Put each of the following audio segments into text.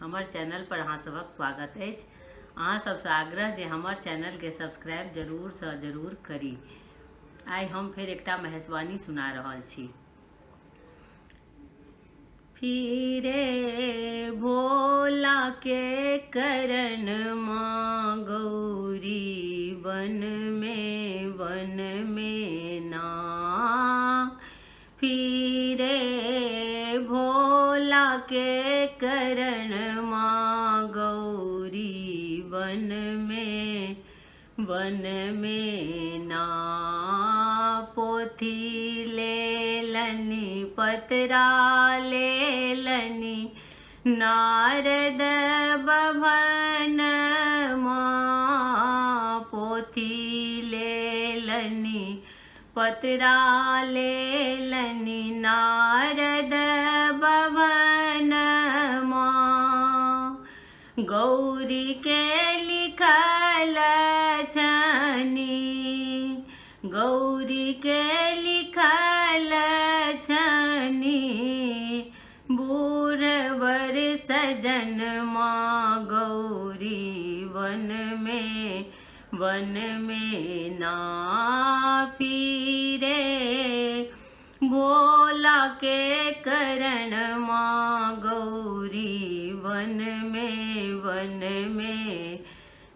हमार चैनल पर अहाँ सबक स्वागत है। अहाँ सबसे आग्रह जे हमार चैनल के सब्सक्राइब जरूर से जरूर करी। आई हम फिर एकटा महेशवाणी सुना रहल छी। फिरे भोला के करण माँ गौरी वन में ना। फिरे भोला के करण माँ गौरी वन में ना। पोथी ले लनी पतरा ले लनी नारद भवन माँ। पोथी ले लनी पतरा ले लनी नारद भवन माँ। गौरी के लिखल छनी, गौरी के लिखल छनी बूढ़वर सजन माँ गौरी वन में ना। फिरे भोला के करण माँ गौरी वन में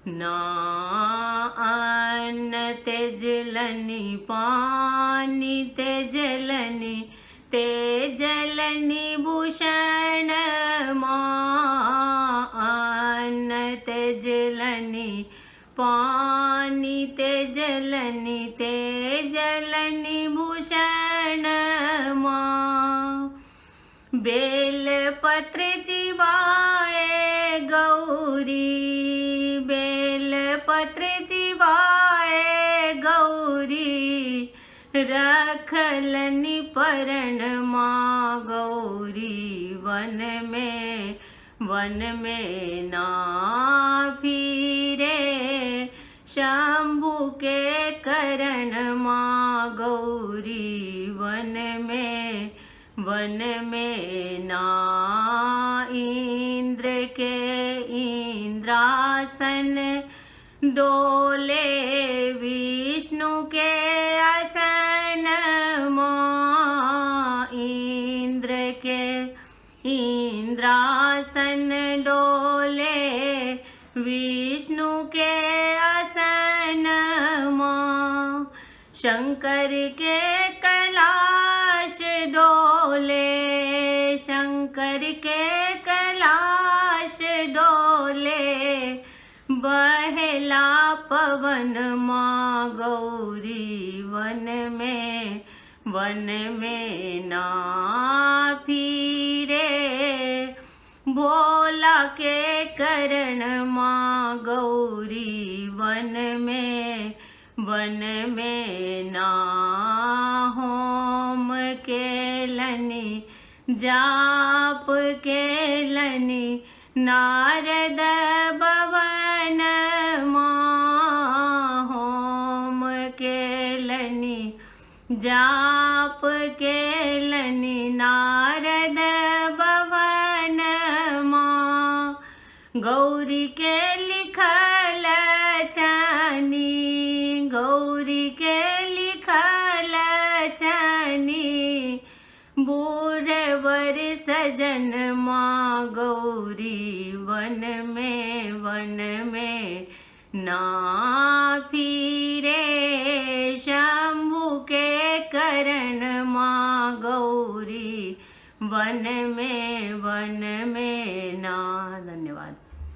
ना। अन्न तेजलनी पानी तेजलनी तेजलनी भूषण माँ। अन्न तेजलनी पानी तेजलनी तेजलनी भूषण माँ। बेल पत्र चिबाए गौरी, बेल पत्र चिबाए गौरी रखलनी परण माँ गौरी वन में ना। फिरे शंभु के करण माँ गौरी वन में ना। इंद्र के इंद्रासन डोले विष्णु के आसन माँ। इंद्र के इंद्रासन डोले विष्णु के आसन माँ। शंकर के कैलाश डोले, शंकर के कैलाश डोले बहला पवन माँ गौरी वन में ना। फिरे भोला के करण माँ गौरी वन में ना। होम के लनी जाप के लनी नारद भवन माँ। होम के लनी जाप के लनी नारद भवन माँ। गौरी के लिखल छनी, गौरी के लिखल छनी बूढ़वर सजन माँ गौरी वन में ना। फिरे शंभु के करण माँ गौरी वन में ना। धन्यवाद।